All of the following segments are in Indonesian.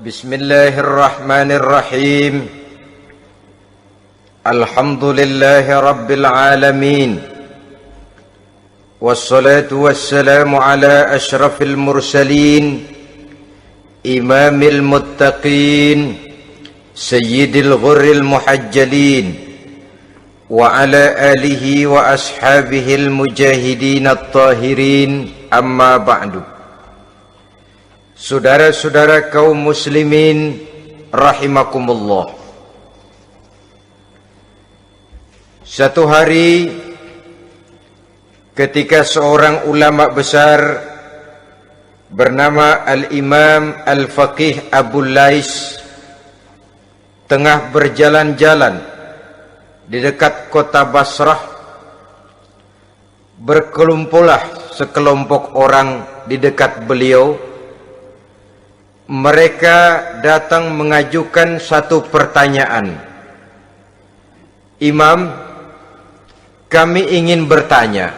Bismillahirrahmanirrahim. Alhamdulillahi rabbil alamin. Wassalatu wassalamu ala ashrafil mursalin, imamil muttaqin, sayyidil ghurril muhajjalin, wa ala alihi wa ashabihil mujahidin at-tahirin. Amma ba'du. Saudara-saudara kaum muslimin rahimakumullah. Satu hari ketika seorang ulama besar bernama Al-Imam Al-Faqih Abu Lais tengah berjalan-jalan di dekat kota Basrah, berkelumpulah sekelompok orang di dekat beliau. Mereka datang mengajukan satu pertanyaan. Imam, kami ingin bertanya.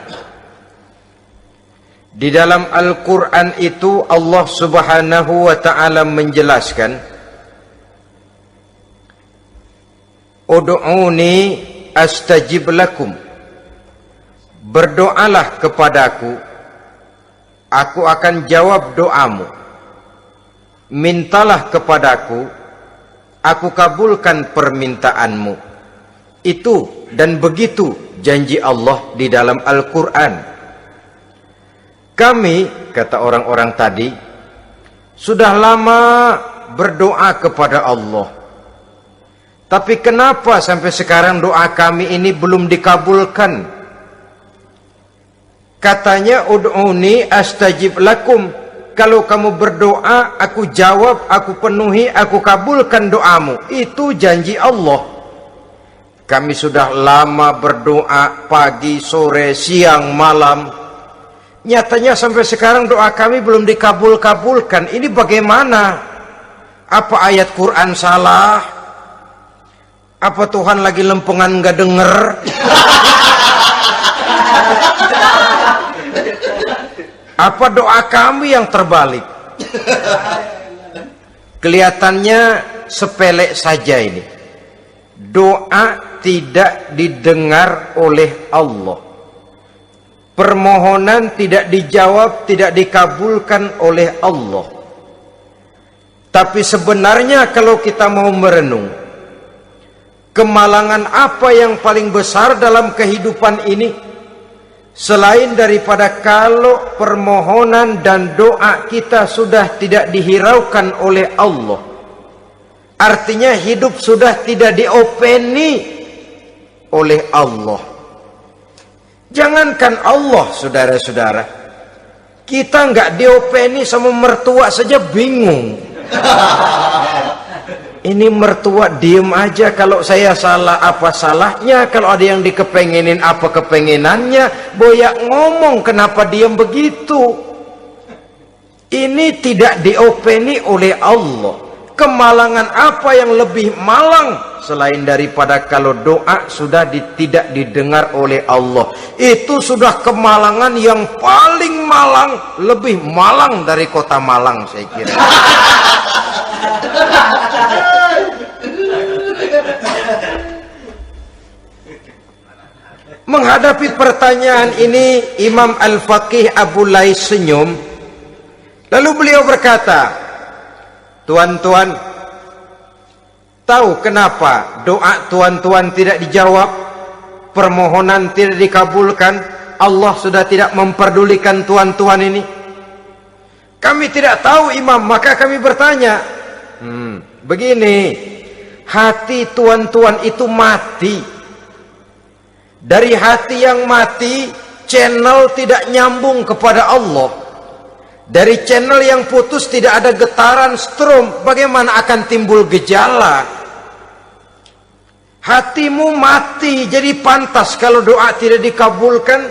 Di dalam Al-Quran itu Allah Subhanahu wa ta'ala menjelaskan, Ud'uni astajib lakum. Berdoalah kepadaku, aku akan jawab doamu. Mintalah kepadaku, aku kabulkan permintaanmu. Itu dan begitu janji Allah di dalam Al-Quran. Kami, kata orang-orang tadi, sudah lama berdoa kepada Allah. Tapi kenapa sampai sekarang doa kami ini belum dikabulkan? Katanya, ud'uni astajib lakum. Kalau kamu berdoa, aku jawab, aku penuhi, aku kabulkan doamu. Itu janji Allah. Kami sudah lama berdoa pagi, sore, siang, malam. Nyatanya sampai sekarang doa kami belum dikabul-kabulkan. Ini bagaimana? Apa ayat Quran salah? Apa Tuhan lagi lempengan nggak denger? Apa doa kami yang terbalik? Kelihatannya sepele saja ini. Doa tidak didengar oleh Allah. Permohonan tidak dijawab, tidak dikabulkan oleh Allah. Tapi sebenarnya kalau kita mau merenung, kemalangan apa yang paling besar dalam kehidupan ini? Selain daripada kalau permohonan dan doa kita sudah tidak dihiraukan oleh Allah, artinya hidup sudah tidak diopeni oleh Allah. Jangankan Allah, saudara-saudara, kita nggak diopeni sama mertua saja bingung. Ini mertua diem aja, kalau saya salah apa salahnya, kalau ada yang dikepengenin apa kepengenannya, boyak ngomong kenapa diem begitu. Ini tidak diopeni oleh Allah. Kemalangan apa yang lebih malang selain daripada kalau doa sudah tidak didengar oleh Allah. Itu sudah kemalangan yang paling malang, lebih malang dari kota Malang saya kira. Menghadapi pertanyaan ini, Imam Al-Faqih Abu Lais senyum. Lalu beliau berkata, tuan-tuan, tahu kenapa doa tuan-tuan tidak dijawab, permohonan tidak dikabulkan? Allah sudah tidak memperdulikan tuan-tuan ini. Kami tidak tahu, Imam, maka kami bertanya. Begini, hati tuan-tuan itu mati. Dari hati yang mati, channel tidak nyambung kepada Allah. Dari channel yang putus tidak ada getaran strom, bagaimana akan timbul gejala? Hatimu mati, jadi pantas kalau doa tidak dikabulkan,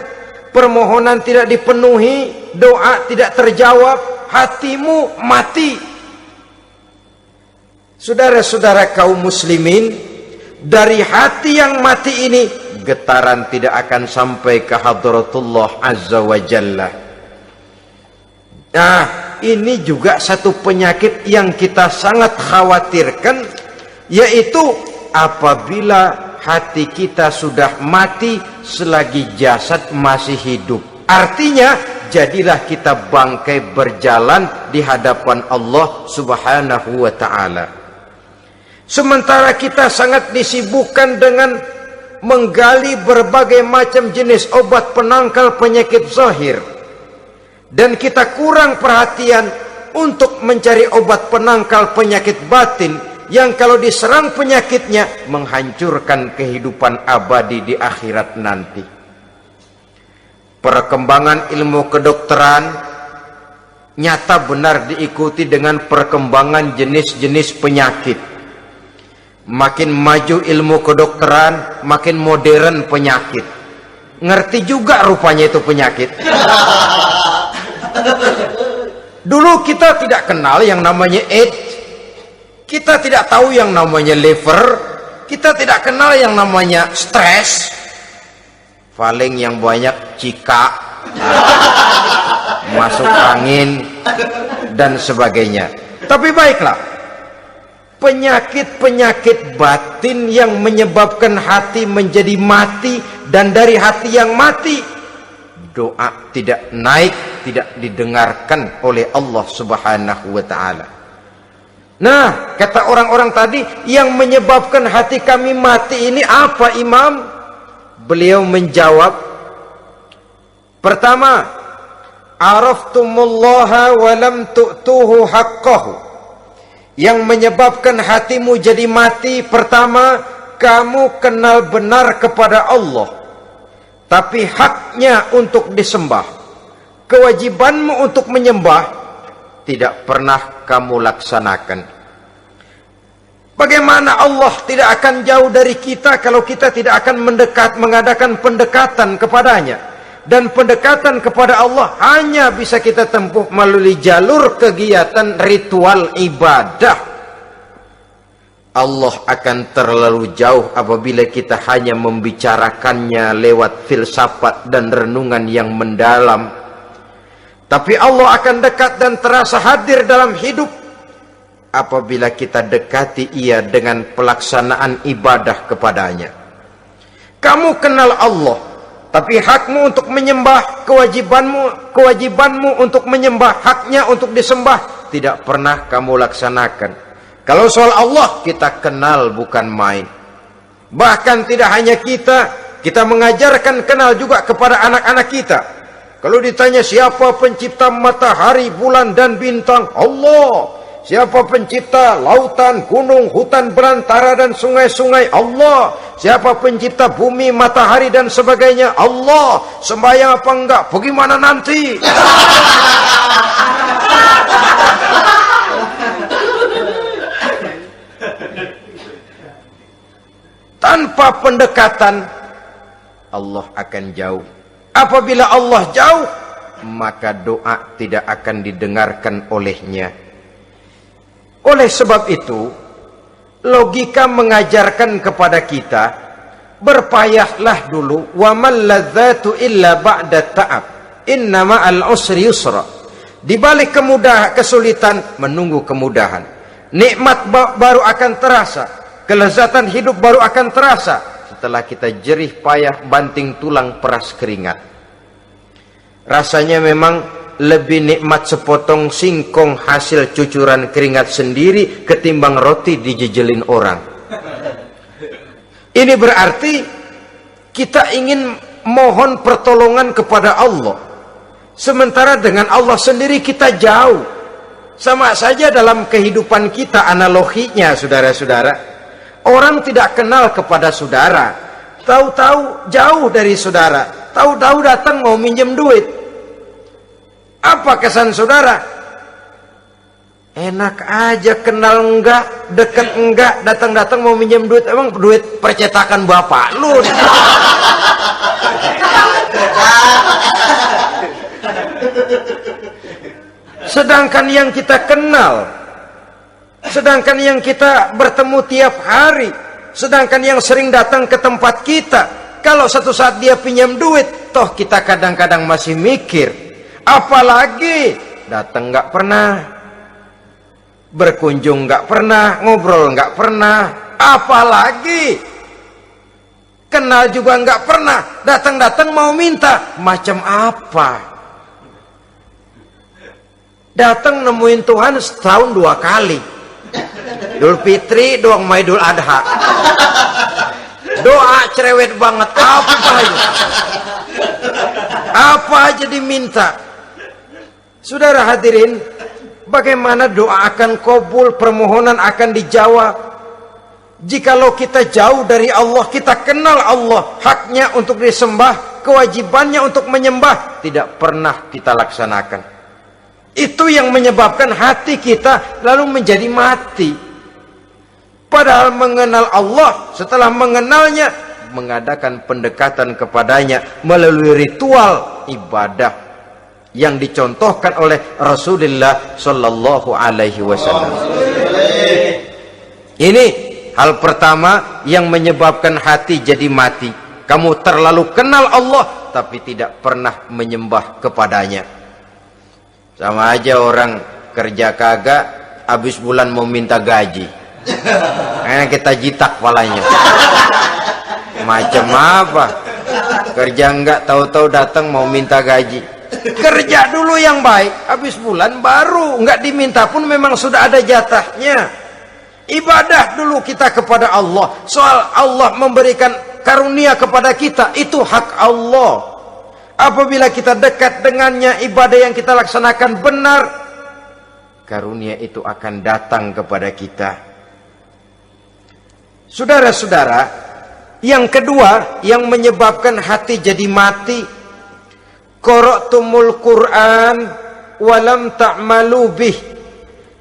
permohonan tidak dipenuhi, doa tidak terjawab, hatimu mati. Saudara-saudara kaum muslimin, dari hati yang mati ini, getaran tidak akan sampai ke hadratullah azza wa jalla. Nah, ini juga satu penyakit yang kita sangat khawatirkan, yaitu apabila hati kita sudah mati selagi jasad masih hidup. Artinya jadilah kita bangkai berjalan di hadapan Allah Subhanahu wa ta'ala. Sementara kita sangat disibukkan dengan menggali berbagai macam jenis obat penangkal penyakit zahir, dan kita kurang perhatian untuk mencari obat penangkal penyakit batin yang kalau diserang penyakitnya menghancurkan kehidupan abadi di akhirat nanti. Perkembangan ilmu kedokteran nyata benar diikuti dengan perkembangan jenis-jenis penyakit. Makin maju ilmu kedokteran, makin modern penyakit. Ngerti juga rupanya itu penyakit. Dulu kita tidak kenal yang namanya AIDS, kita tidak tahu yang namanya liver, kita tidak kenal yang namanya stres, paling yang banyak cika, masuk angin, dan sebagainya. Tapi baiklah, penyakit-penyakit batin yang menyebabkan hati menjadi mati, dan dari hati yang mati doa tidak naik, tidak didengarkan oleh Allah Subhanahu wa ta'ala. Nah, kata orang-orang tadi, yang menyebabkan hati kami mati ini apa, Imam? Beliau menjawab, pertama, araftumullaha wa lam tu'tuhu haqqahu. Yang menyebabkan hatimu jadi mati, pertama, kamu kenal benar kepada Allah, tapi haknya untuk disembah, kewajibanmu untuk menyembah, tidak pernah kamu laksanakan. Bagaimana Allah tidak akan jauh dari kita kalau kita tidak akan mengadakan pendekatan kepadanya? Dan pendekatan kepada Allah hanya bisa kita tempuh melalui jalur kegiatan ritual ibadah. Allah akan terlalu jauh apabila kita hanya membicarakannya lewat filsafat dan renungan yang mendalam. Tapi Allah akan dekat dan terasa hadir dalam hidup apabila kita dekati ia dengan pelaksanaan ibadah kepadanya. Kamu kenal Allah, tapi hakmu untuk menyembah, kewajibanmu untuk menyembah, haknya untuk disembah, tidak pernah kamu laksanakan. Kalau soal Allah kita kenal bukan main. Bahkan tidak hanya kita mengajarkan kenal juga kepada anak-anak kita. Kalau ditanya siapa pencipta matahari, bulan dan bintang? Allah. Siapa pencipta lautan, gunung, hutan belantara dan sungai-sungai? Allah. Siapa pencipta bumi, matahari dan sebagainya? Allah. Sembahyang apa enggak? Bagaimana nanti? Tanpa pendekatan, Allah akan jauh. Apabila Allah jauh, maka doa tidak akan didengarkan olehnya. Oleh sebab itu, logika mengajarkan kepada kita, berpayahlah dulu, wa mal ladzatu illa ba'da ta'ab, inna ma'al usri yusra. Di balik kesulitan menunggu kemudahan. Nikmat baru akan terasa, kelezatan hidup baru akan terasa setelah kita jerih payah banting tulang peras keringat. Rasanya memang lebih nikmat sepotong singkong hasil cucuran keringat sendiri ketimbang roti dijejelin orang. Ini berarti kita ingin mohon pertolongan kepada Allah, sementara dengan Allah sendiri kita jauh. Sama saja dalam kehidupan kita analoginya, saudara-saudara. Orang tidak kenal kepada saudara, tahu-tahu jauh dari saudara, tahu-tahu datang mau minjem duit. Apa kesan saudara? Enak aja, kenal enggak, dekat enggak, datang-datang mau minjem duit. Emang duit percetakan bapak lu? Sedangkan yang kita kenal, sedangkan yang kita bertemu tiap hari, sedangkan yang sering datang ke tempat kita, kalau satu saat dia pinjam duit, toh kita kadang-kadang masih mikir. Apalagi datang nggak pernah, berkunjung nggak pernah, ngobrol nggak pernah, apalagi kenal juga nggak pernah, datang-datang mau minta. Macam apa? Datang nemuin Tuhan setahun 2 kali, Idul Fitri, doang Idul Adha. Doa cerewet banget, apa aja diminta. Saudara hadirin, bagaimana doa akan kabul, permohonan akan dijawab jikalau kita jauh dari Allah, kita kenal Allah, haknya untuk disembah, kewajibannya untuk menyembah, tidak pernah kita laksanakan. Itu yang menyebabkan hati kita lalu menjadi mati. Padahal mengenal Allah, setelah mengenalnya, mengadakan pendekatan kepadanya melalui ritual ibadah yang dicontohkan oleh Rasulullah Shallallahu Alaihi Wasallam. Ini hal pertama yang menyebabkan hati jadi mati. Kamu terlalu kenal Allah tapi tidak pernah menyembah kepadanya. Sama aja orang kerja kagak, habis bulan mau minta gaji, karena kita jitak palanya. Macam apa? Kerja enggak, tahu-tahu datang mau minta gaji. Kerja dulu yang baik, habis bulan baru enggak diminta pun memang sudah ada jatahnya. Ibadah dulu kita kepada Allah. Soal Allah memberikan karunia kepada kita, itu hak Allah. Apabila kita dekat dengannya, ibadah yang kita laksanakan benar, karunia itu akan datang kepada kita. Saudara-saudara, yang kedua yang menyebabkan hati jadi mati, qara'tumul Qur'an walam ta'malu bih.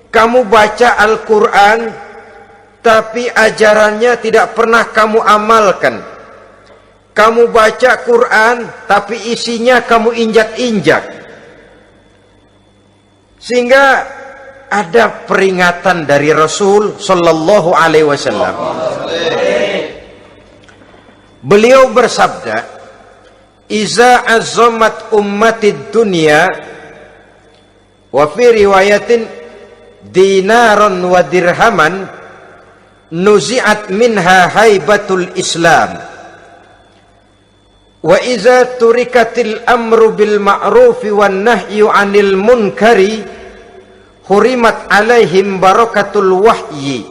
Kamu baca Al-Quran tapi ajarannya tidak pernah kamu amalkan. Kamu baca Quran tapi isinya kamu injak-injak. Sehingga ada peringatan dari Rasul Sallallahu Alaihi Wasallam. Beliau bersabda, "Iza azzamat ummatid dunya wa fi riwayatin dinaron wa dirhaman nuzi'at minha haibatul Islam. Wa iza turikatil amru bil ma'rufi wan nahyu 'anil munkari hurimat 'alaihim barakatul wahyi.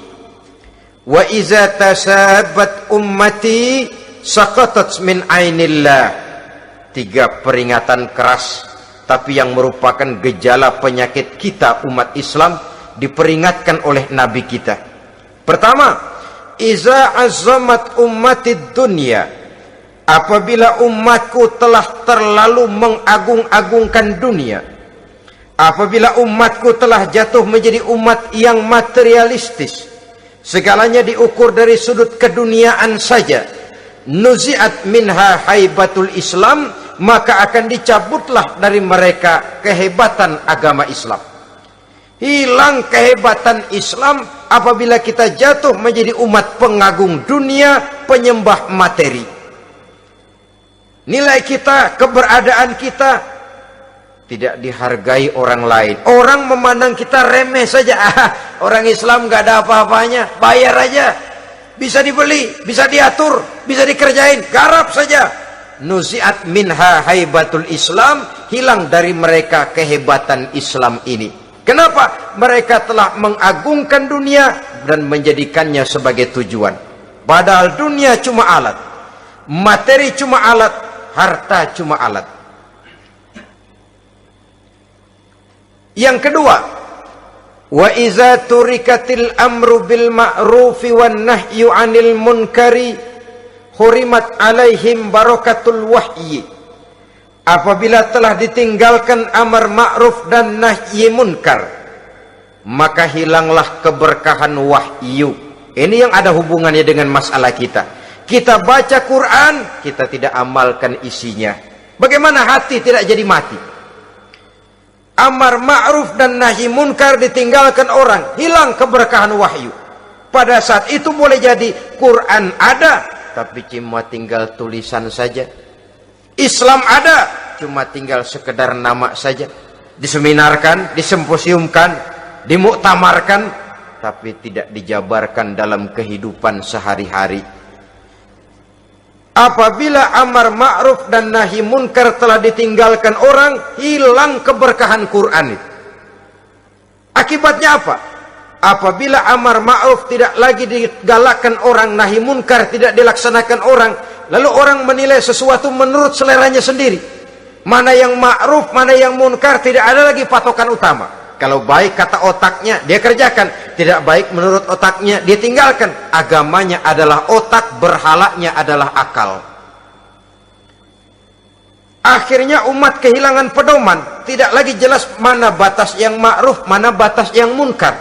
Wa iza tasabat ummati saqatat min 'ainillah." 3 peringatan keras tapi yang merupakan gejala penyakit kita umat Islam diperingatkan oleh Nabi kita. Pertama, iza azzamat ummatid dunya. Apabila umatku telah terlalu mengagung-agungkan dunia, apabila umatku telah jatuh menjadi umat yang materialistis, segalanya diukur dari sudut keduniaan saja, nuzi'at minha haibatul Islam, maka akan dicabutlah dari mereka kehebatan agama Islam. Hilang kehebatan Islam apabila kita jatuh menjadi umat pengagung dunia, penyembah materi. Nilai kita, keberadaan kita tidak dihargai orang lain. Orang memandang kita remeh saja. Orang Islam gak ada apa-apanya, bayar aja, bisa dibeli, bisa diatur, bisa dikerjain, garap saja. Nuzi'at minha haibatul Islam, hilang dari mereka kehebatan Islam ini. Kenapa? Mereka telah mengagungkan dunia dan menjadikannya sebagai tujuan. Padahal dunia cuma alat, materi cuma alat, harta cuma alat. Yang kedua, wa iza turikatil amru bil ma'rufi wan nahyu 'anil munkari hurimat 'alaihim barakatul wahyi. Apabila telah ditinggalkan amar ma'ruf dan nahi munkar, maka hilanglah keberkahan wahyu. Ini yang ada hubungannya dengan masalah kita. Kita baca Quran, kita tidak amalkan isinya. Bagaimana hati tidak jadi mati? Amar ma'ruf dan nahi munkar ditinggalkan orang, hilang keberkahan wahyu. Pada saat itu boleh jadi Quran ada, tapi cuma tinggal tulisan saja. Islam ada, cuma tinggal sekedar nama saja. diseminarkan, disimposiumkan, dimuktamarkan, tapi tidak dijabarkan dalam kehidupan sehari-hari. Apabila amar ma'ruf dan nahi munkar telah ditinggalkan orang, hilang keberkahan Quran itu. Akibatnya apa? Apabila amar ma'ruf tidak lagi digalakkan orang, nahi munkar tidak dilaksanakan orang, lalu orang menilai sesuatu menurut seleranya sendiri. Mana yang ma'ruf, mana yang munkar, tidak ada lagi patokan utama. Kalau baik kata otaknya, dia kerjakan. Tidak baik menurut otaknya, dia tinggalkan. Agamanya adalah otak, berhalanya adalah akal. Akhirnya umat kehilangan pedoman. Tidak lagi jelas mana batas yang ma'ruf, mana batas yang munkar.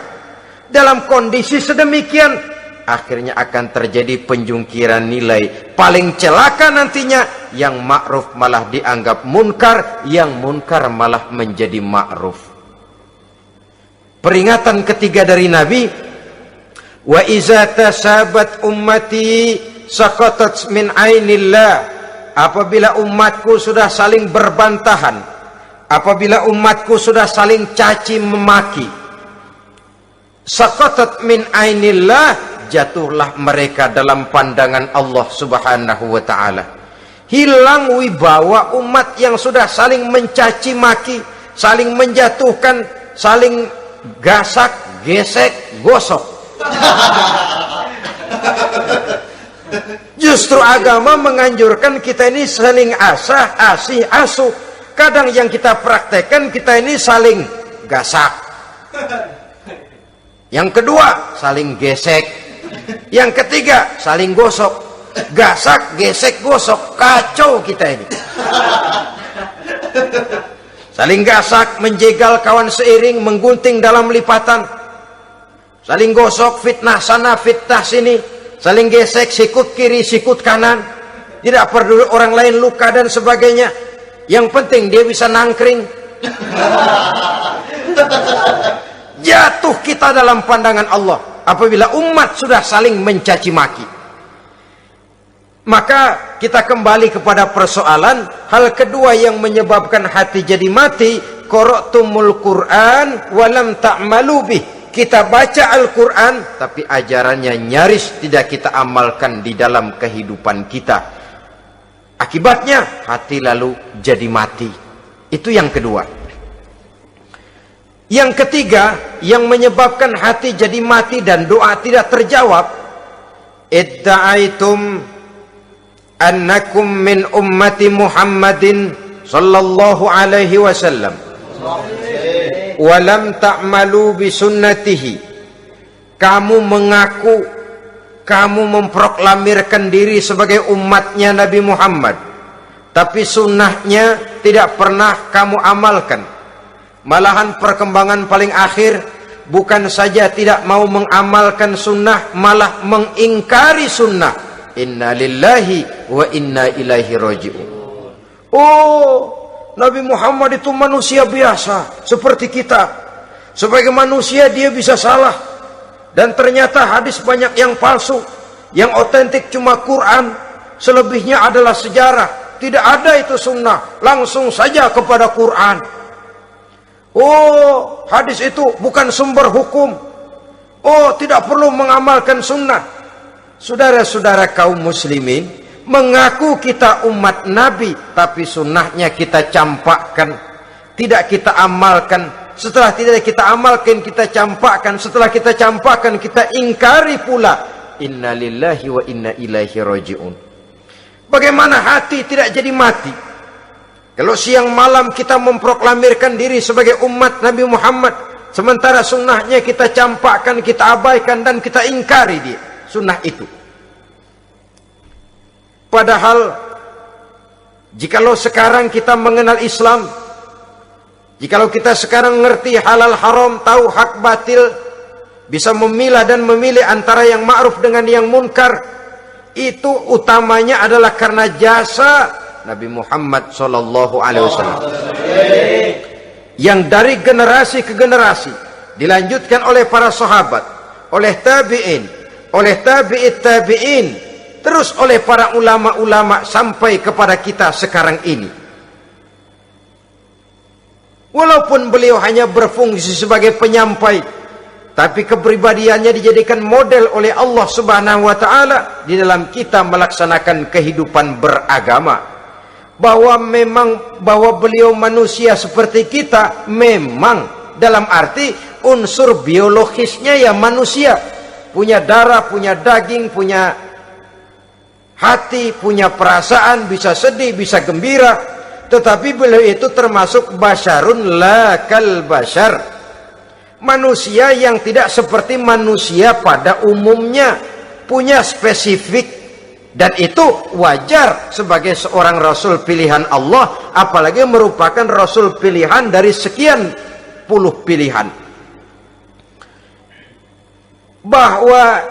Dalam kondisi sedemikian, akhirnya akan terjadi penjungkiran nilai. Paling celaka nantinya, yang ma'ruf malah dianggap munkar, yang munkar malah menjadi ma'ruf. Peringatan ketiga dari Nabi, wa iza tasabat ummati saqatat min ainillah. Apabila umatku sudah saling berbantahan, apabila umatku sudah saling caci memaki, saqatat min ainillah, jatuhlah mereka dalam pandangan Allah Subhanahu wa taala. Hilang wibawa umat yang sudah saling mencaci maki, saling menjatuhkan, saling gasak, gesek, gosok. Justru agama menganjurkan kita ini saling asah, asih, asuh. Kadang yang kita praktekkan, kita ini saling gasak. Yang kedua, saling gesek. Yang ketiga, saling gosok. Gasak, gesek, gosok. Kacau kita ini. Saling gasak, menjegal kawan seiring, menggunting dalam lipatan. Saling gosok, fitnah sana, fitnah sini. Saling gesek, sikut kiri, sikut kanan. Tidak peduli orang lain luka dan sebagainya. Yang penting dia bisa nangkring. Jatuh kita dalam pandangan Allah apabila umat sudah saling mencaci maki. Maka kita kembali kepada persoalan hal kedua yang menyebabkan hati jadi mati, qara'tumul Qur'an walam ta'malu bih. Kita baca Al-Qur'an tapi ajarannya nyaris tidak kita amalkan di dalam kehidupan kita. Akibatnya hati lalu jadi mati. Itu yang kedua. Yang ketiga yang menyebabkan hati jadi mati dan doa tidak terjawab, idda'aitum annakum min ummati Muhammadin sallallahu alaihi wasallam wa lam ta'malu bi sunnatihi. Kamu mengaku, kamu memproklamirkan diri sebagai umatnya Nabi Muhammad, tapi sunnahnya tidak pernah kamu amalkan. Malahan perkembangan paling akhir bukan saja tidak mau mengamalkan sunnah, malah mengingkari sunnah. Inna lillahi wa inna ilaihi raji'un. Oh, Nabi Muhammad itu manusia biasa seperti kita. Sebagai manusia dia bisa salah. Dan ternyata hadis banyak yang palsu. Yang otentik cuma Quran. Selebihnya adalah sejarah. Tidak ada itu sunnah. Langsung saja kepada Quran. Oh, hadis itu bukan sumber hukum. Oh, tidak perlu mengamalkan sunnah. Saudara-saudara kaum muslimin, mengaku kita umat Nabi, tapi sunnahnya kita campakkan, tidak kita amalkan. Setelah tidak kita amalkan, kita campakkan. Setelah kita campakkan, kita ingkari pula. Inna lillahi wa inna ilaihi raji'un. Bagaimana hati tidak jadi mati? Kalau siang malam kita memproklamirkan diri sebagai umat Nabi Muhammad, sementara sunnahnya kita campakkan, kita abaikan, dan kita ingkari dia, sunnah itu. Padahal, jikalau sekarang kita mengenal Islam, jikalau kita sekarang ngerti halal haram, tahu hak batil, bisa memilah dan memilih antara yang ma'ruf dengan yang munkar, itu utamanya adalah karena jasa Nabi Muhammad sallallahu alaihi wasallam yang dari generasi ke generasi dilanjutkan oleh para sahabat, oleh tabi'in, oleh tabi'it tabi'in, terus oleh para ulama-ulama sampai kepada kita sekarang ini. Walaupun beliau hanya berfungsi sebagai penyampai, tapi kepribadiannya dijadikan model oleh Allah Subhanahu wa taala di dalam kita melaksanakan kehidupan beragama. Bahwa beliau manusia seperti kita, memang dalam arti unsur biologisnya ya manusia, punya darah, punya daging, punya hati, punya perasaan, bisa sedih, bisa gembira, tetapi beliau itu termasuk basyarun la kal basyar, manusia yang tidak seperti manusia pada umumnya, punya spesifik. Dan itu wajar sebagai seorang Rasul pilihan Allah, apalagi merupakan Rasul pilihan dari sekian puluh pilihan. Bahwa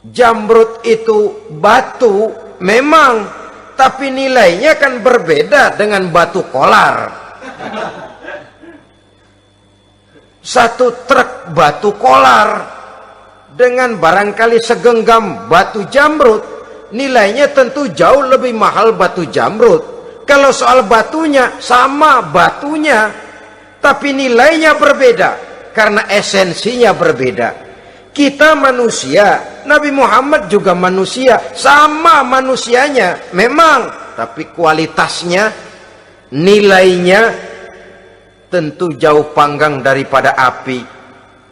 jamrud itu batu memang, tapi nilainya kan berbeda dengan batu kolar. Satu truk batu kolar dengan barangkali segenggam batu jamrud, nilainya tentu jauh lebih mahal batu jamrud. Kalau soal batunya, sama batunya, tapi nilainya berbeda karena esensinya berbeda. Kita manusia, Nabi Muhammad juga manusia, sama manusianya memang, tapi kualitasnya, nilainya tentu jauh panggang daripada api.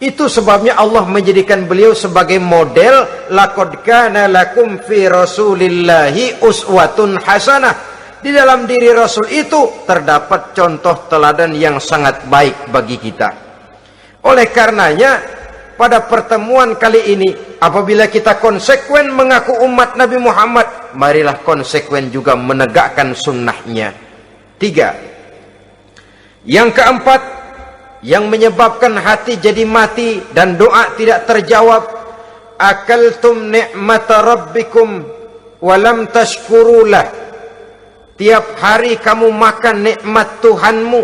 Itu sebabnya Allah menjadikan beliau sebagai model. Laqad kana lakum fi rasulillahi uswatun hasanah. Di dalam diri Rasul itu terdapat contoh teladan yang sangat baik bagi kita. Oleh karenanya, pada pertemuan kali ini, apabila kita konsekuen mengaku umat Nabi Muhammad, marilah konsekuen juga menegakkan sunnahnya. 3. Yang keempat, yang menyebabkan hati jadi mati dan doa tidak terjawab, akaltum ni'mata rabbikum walam tashkurulah. Tiap hari kamu makan nikmat Tuhanmu,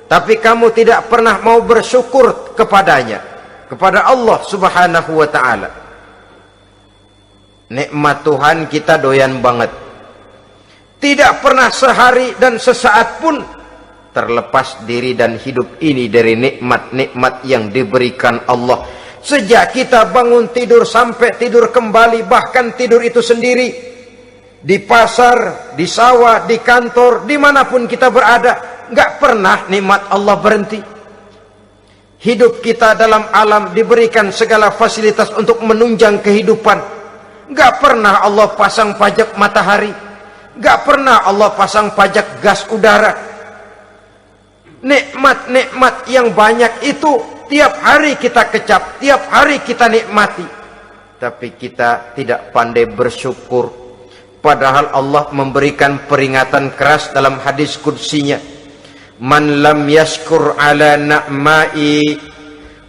tapi kamu tidak pernah mau bersyukur kepadanya, kepada Allah Subhanahu wa ta'ala. Nikmat Tuhan kita doyan banget, tidak pernah sehari dan sesaat pun terlepas diri dan hidup ini dari nikmat-nikmat yang diberikan Allah. Sejak kita bangun tidur sampai tidur kembali, bahkan tidur itu sendiri, di pasar, di sawah, di kantor, dimanapun kita berada, nggak pernah nikmat Allah berhenti. Hidup kita dalam alam diberikan segala fasilitas untuk menunjang kehidupan. Nggak pernah Allah pasang pajak matahari, nggak pernah Allah pasang pajak gas udara. Nikmat-nikmat yang banyak itu tiap hari kita kecap, tiap hari kita nikmati, tapi kita tidak pandai bersyukur. Padahal Allah memberikan peringatan keras dalam hadis qudsinya, man lam yashkur ala na'mai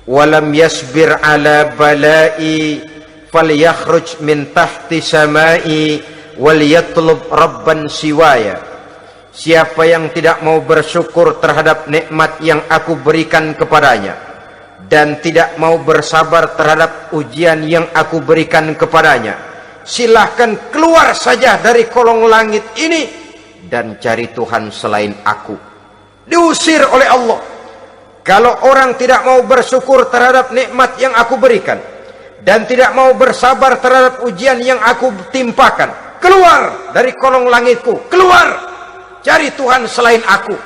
wa lam yasbir ala balai falyakhruj min tahti samai wal yatlub rabban siwaya. Siapa yang tidak mau bersyukur terhadap nikmat yang aku berikan kepadanya dan tidak mau bersabar terhadap ujian yang aku berikan kepadanya, silahkan keluar saja dari kolong langit ini dan cari Tuhan selain aku. Diusir oleh Allah. Kalau orang tidak mau bersyukur terhadap nikmat yang aku berikan dan tidak mau bersabar terhadap ujian yang aku timpakan, keluar dari kolong langitku, keluar, cari Tuhan selain aku.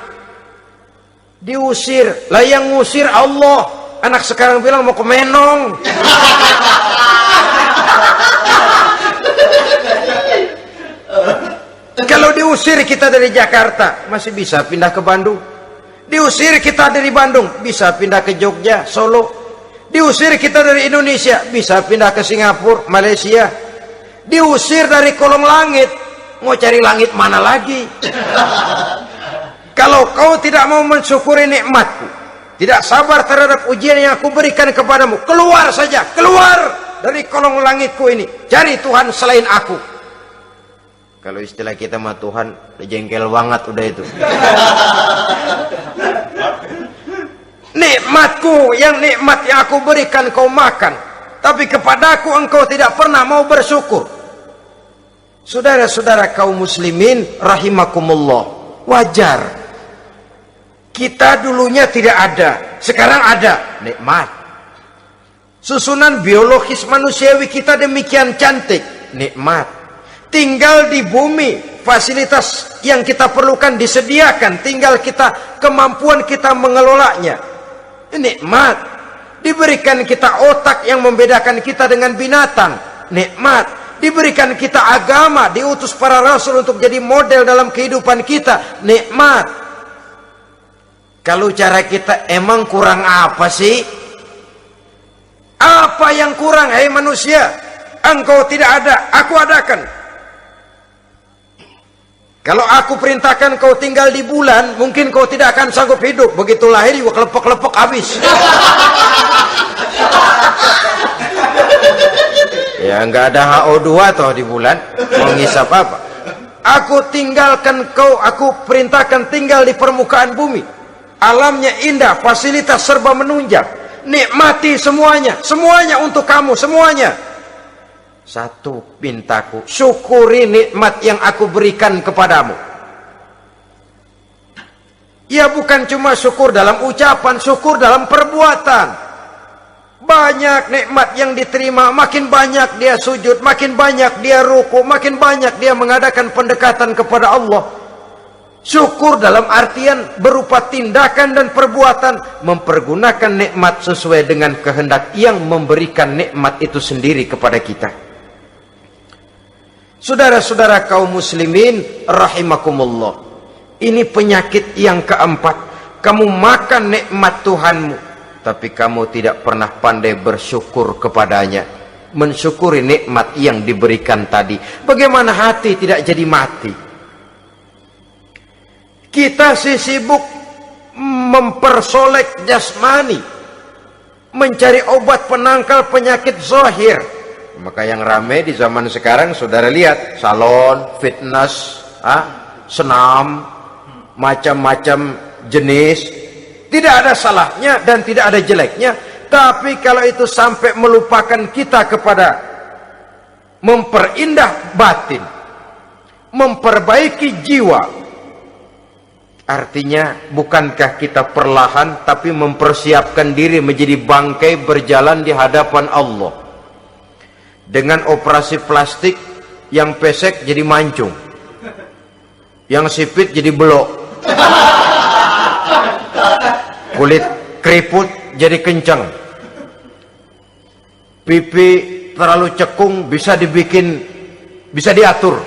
Diusir. Lah yang ngusir Allah. Anak sekarang bilang mau ke Menong. Kalau diusir kita dari Jakarta, masih bisa pindah ke Bandung. Diusir kita dari Bandung, bisa pindah ke Jogja, Solo. Diusir kita dari Indonesia, bisa pindah ke Singapura, Malaysia. Diusir dari kolong langit, mau cari langit mana lagi? Kalau kau tidak mau mensyukuri nikmatku, tidak sabar terhadap ujian yang aku berikan kepadamu, keluar saja, keluar dari kolong langitku ini, cari Tuhan selain aku. Kalau istilah kita mah Tuhan jengkel banget udah itu. Nikmatku, yang nikmat yang aku berikan kau makan, tapi kepadaku engkau tidak pernah mau bersyukur. Saudara-saudara kaum muslimin rahimakumullah, wajar Kita dulunya tidak ada, sekarang ada, nikmat. Susunan biologis manusiawi kita demikian cantik, nikmat. Tinggal di bumi, fasilitas yang kita perlukan disediakan, tinggal kemampuan kita mengelolanya, nikmat. Diberikan kita otak yang membedakan kita dengan binatang, nikmat. Diberikan kita agama, diutus para rasul untuk jadi model dalam kehidupan kita, nikmat. Kalau cara kita emang kurang apa sih? Apa yang kurang, hai manusia? Engkau tidak ada, aku adakan. Kalau aku perintahkan kau tinggal di bulan, mungkin kau tidak akan sanggup hidup. Begitu lahir juga kelepek-kelepek habis. Ya nggak ada HO2 toh di bulan, mau ngisap apa? Aku tinggalkan kau, aku perintahkan tinggal di permukaan bumi. Alamnya indah, fasilitas serba menunjang. Nikmati semuanya, semuanya untuk kamu, semuanya. Satu pintaku, syukuri nikmat yang aku berikan kepadamu. Ya bukan cuma syukur dalam ucapan, syukur dalam perbuatan. Banyak nikmat yang diterima, makin banyak dia sujud, makin banyak dia ruku, makin banyak dia mengadakan pendekatan kepada Allah. Syukur dalam artian berupa tindakan dan perbuatan, mempergunakan nikmat sesuai dengan kehendak yang memberikan nikmat itu sendiri kepada kita. Saudara-saudara kaum muslimin rahimakumullah, ini penyakit yang keempat. Kamu makan nikmat Tuhanmu, tapi kamu tidak pernah pandai bersyukur kepadanya, mensyukuri nikmat yang diberikan tadi. Bagaimana hati tidak jadi mati? Kita sibuk mempersolek jasmani, mencari obat penangkal penyakit zahir. Maka yang ramai di zaman sekarang, saudara lihat, salon, fitness, senam, macam-macam jenis. Tidak ada salahnya dan tidak ada jeleknya. Tapi kalau itu sampai melupakan kita kepada memperindah batin, memperbaiki jiwa, artinya bukankah kita perlahan tapi mempersiapkan diri menjadi bangkai berjalan di hadapan Allah? Dengan operasi plastik, yang pesek jadi mancung, yang sipit jadi belok, kulit keriput jadi kencang, pipi terlalu cekung bisa diatur.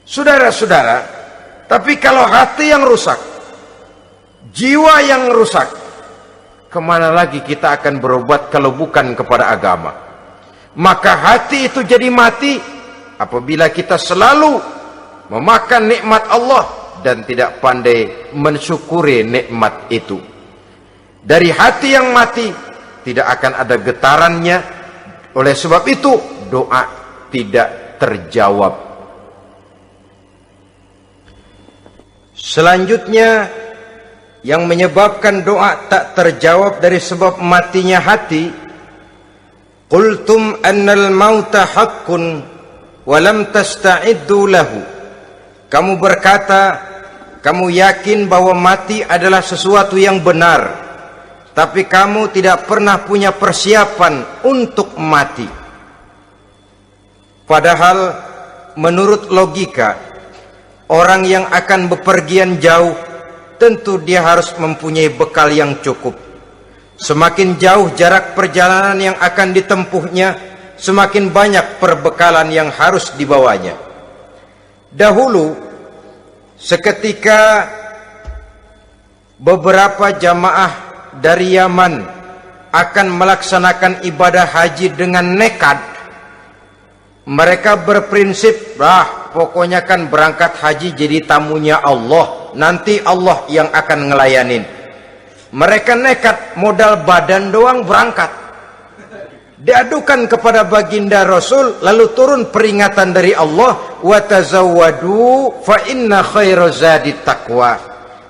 Saudara-saudara, tapi kalau hati yang rusak, jiwa yang rusak, kemana lagi kita akan berobat kalau bukan kepada agama? Maka hati itu jadi mati apabila kita selalu memakan nikmat Allah dan tidak pandai mensyukuri nikmat itu. Dari hati yang mati tidak akan ada getarannya. Oleh sebab itu doa tidak terjawab. Selanjutnya yang menyebabkan doa tak terjawab dari sebab matinya hati, qultum annal mauta haqqun wa lam tasta'iddu lahu. Kamu berkata, kamu yakin bahwa mati adalah sesuatu yang benar, tapi kamu tidak pernah punya persiapan untuk mati. Padahal menurut logika, orang yang akan bepergian jauh tentu dia harus mempunyai bekal yang cukup. Semakin jauh jarak perjalanan yang akan ditempuhnya, semakin banyak perbekalan yang harus dibawanya. Dahulu, seketika beberapa jamaah dari Yaman akan melaksanakan ibadah haji dengan nekat, mereka berprinsip, pokoknya kan berangkat haji jadi tamunya Allah, nanti Allah yang akan ngelayanin. Mereka nekat, modal badan doang berangkat. Diadukan kepada baginda Rasul, lalu turun peringatan dari Allah, wa tazawwadu fa inna khairaz zadi taqwa.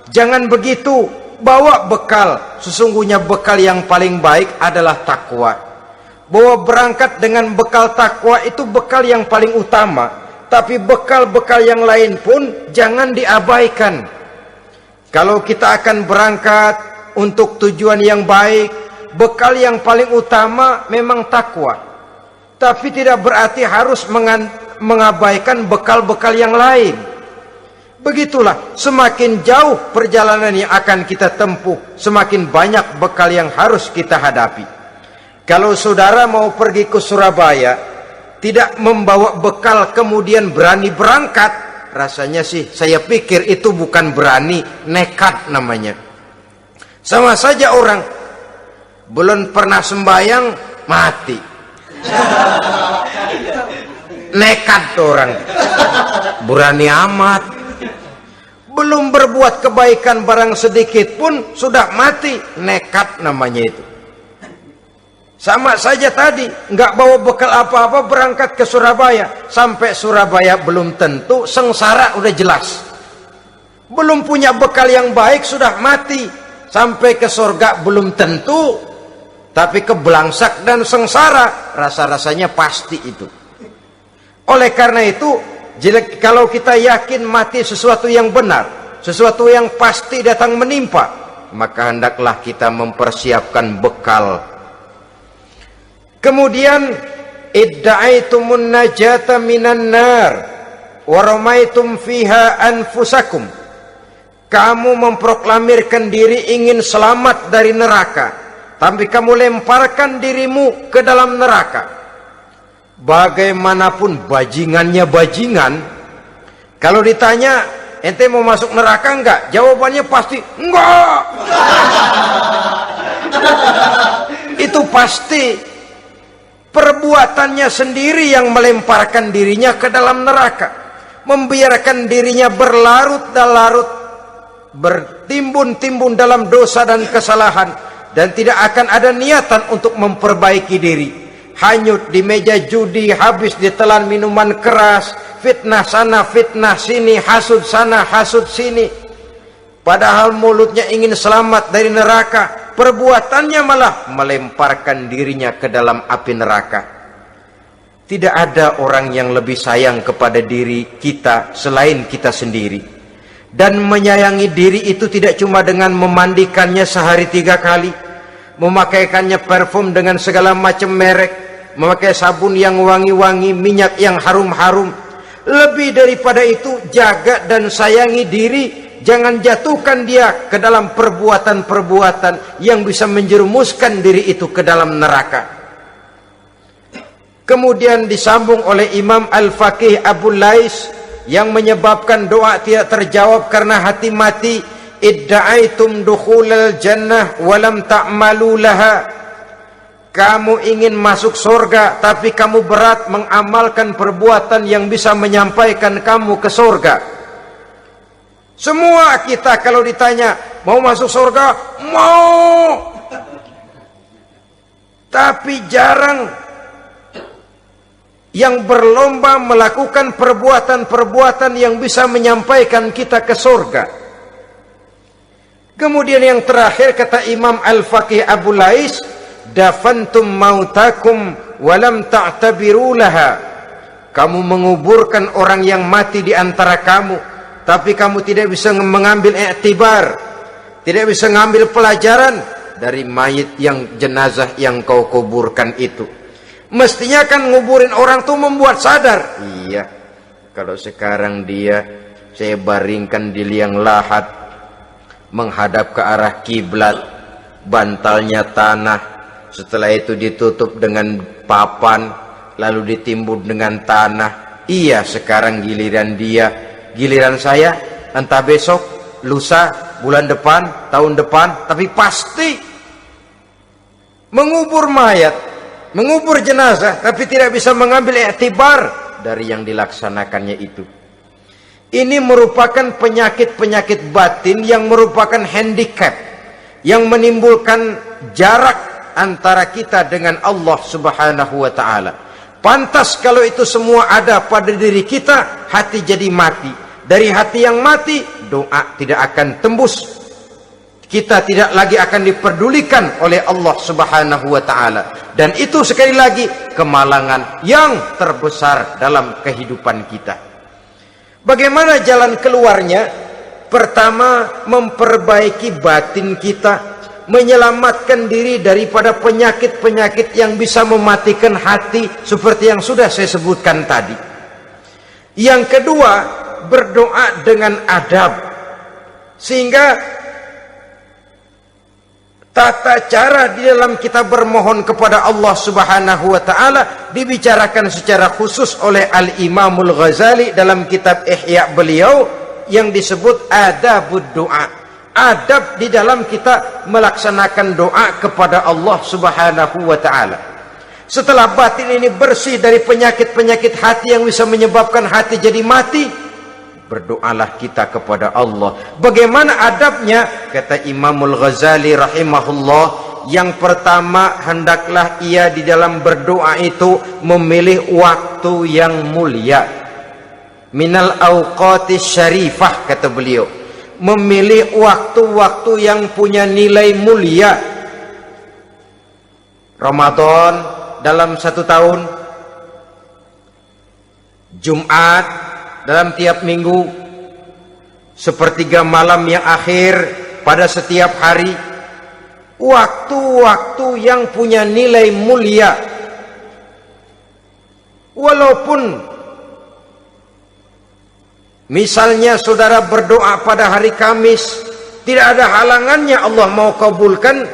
Jangan begitu, bawa bekal, sesungguhnya bekal yang paling baik adalah takwa. Bahwa berangkat dengan bekal takwa itu bekal yang paling utama. tapi bekal-bekal yang lain pun jangan diabaikan. Kalau kita akan berangkat untuk tujuan yang baik, bekal yang paling utama memang takwa. Tapi tidak berarti harus mengabaikan bekal-bekal yang lain. Begitulah, semakin jauh perjalanan yang akan kita tempuh, semakin banyak bekal yang harus kita hadapi. Kalau saudara mau pergi ke Surabaya, tidak membawa bekal kemudian berani berangkat, rasanya sih saya pikir itu bukan berani, nekat namanya. Sama saja orang belum pernah sembahyang mati, nekat tuh orang, berani amat. Belum berbuat kebaikan barang sedikit pun sudah mati, nekat namanya itu. Sama saja tadi, nggak bawa bekal apa-apa berangkat ke Surabaya. Sampai Surabaya belum tentu, sengsara udah jelas. Belum punya bekal yang baik sudah mati. Sampai ke surga belum tentu, tapi kebelangsak dan sengsara rasa-rasanya pasti itu. Oleh karena itu, kalau kita yakin mati sesuatu yang benar, sesuatu yang pasti datang menimpa, maka hendaklah kita mempersiapkan bekal. Kemudian, idda'aitumun najata minan nar wa ramaitum fiha anfusakum. Kamu memproklamirkan diri ingin selamat dari neraka, tapi kamu lemparkan dirimu ke dalam neraka. Bagaimanapun bajingannya bajingan, kalau ditanya ente mau masuk neraka enggak, jawabannya pasti enggak. Itu pasti perbuatannya sendiri yang melemparkan dirinya ke dalam neraka, membiarkan dirinya berlarut-larut, bertimbun-timbun dalam dosa dan kesalahan, dan tidak akan ada niatan untuk memperbaiki diri. Hanyut di meja judi, habis ditelan minuman keras, fitnah sana fitnah sini, hasud sana hasud sini. Padahal mulutnya ingin selamat dari neraka, perbuatannya malah melemparkan dirinya ke dalam api neraka. Tidak ada orang yang lebih sayang kepada diri kita selain kita sendiri. Dan menyayangi diri itu tidak cuma dengan memandikannya sehari 3 kali, memakaikannya parfum dengan segala macam merek, memakai sabun yang wangi-wangi, minyak yang harum-harum. Lebih daripada itu, jaga dan sayangi diri. Jangan jatuhkan dia ke dalam perbuatan-perbuatan yang bisa menjerumuskan diri itu ke dalam neraka. Kemudian disambung oleh Imam Al-Faqih Abu Lais yang menyebabkan doa tidak terjawab karena hati mati. Idda'aitum dukhulal jannah walam ta'malu laha. Kamu ingin masuk surga, tapi kamu berat mengamalkan perbuatan yang bisa menyampaikan kamu ke surga. Semua kita kalau ditanya, mau masuk surga? Mau. Tapi jarang yang berlomba melakukan perbuatan-perbuatan yang bisa menyampaikan kita ke surga. Kemudian yang terakhir kata Imam Al-Faqih Abu Lais, dafantum mautakum walam ta'tabiru laha. Kamu menguburkan orang yang mati di antara kamu, tapi kamu tidak bisa mengambil iktibar, tidak bisa mengambil pelajaran dari mayit yang jenazah yang kau kuburkan itu. Mestinya kan nguburin orang tuh membuat sadar. Iya, kalau sekarang saya baringkan di liang lahat, menghadap ke arah kiblat, bantalnya tanah, setelah itu ditutup dengan papan, lalu ditimbun dengan tanah. Iya, sekarang giliran dia, giliran saya, entah besok, lusa, bulan depan, tahun depan, tapi pasti mengubur mayat, mengubur jenazah, tapi tidak bisa mengambil iktibar dari yang dilaksanakannya itu. Ini merupakan penyakit-penyakit batin yang merupakan handicap, yang menimbulkan jarak antara kita dengan Allah Subhanahu wa ta'ala. Pantas kalau itu semua ada pada diri kita, hati jadi mati. Dari hati yang mati, doa tidak akan tembus. kita tidak lagi akan diperdulikan oleh Allah Subhanahu wa taala. Dan itu sekali lagi kemalangan yang terbesar dalam kehidupan kita. Bagaimana jalan keluarnya? Pertama, memperbaiki batin kita, menyelamatkan diri daripada penyakit-penyakit yang bisa mematikan hati seperti yang sudah saya sebutkan tadi. Yang kedua, berdoa dengan adab, sehingga tata cara di dalam kita bermohon kepada Allah Subhanahu wa taala dibicarakan secara khusus oleh Al-Imamul Ghazali dalam kitab Ihya beliau yang disebut adabud doa. Adab di dalam kita melaksanakan doa kepada Allah Subhanahu wa taala. Setelah batin ini bersih dari penyakit-penyakit hati yang bisa menyebabkan hati jadi mati, berdoalah kita kepada Allah. Bagaimana adabnya? Kata Imamul Ghazali rahimahullah, yang pertama, hendaklah ia di dalam berdoa itu memilih waktu yang mulia. Minal awqatis syarifah, kata beliau. Memilih waktu-waktu yang punya nilai mulia. Ramadan dalam 1 tahun, Jumat dalam tiap minggu, sepertiga malam yang akhir pada setiap hari. Waktu-waktu yang punya nilai mulia. Walaupun misalnya saudara berdoa pada hari Kamis, tidak ada halangannya Allah mau kabulkan.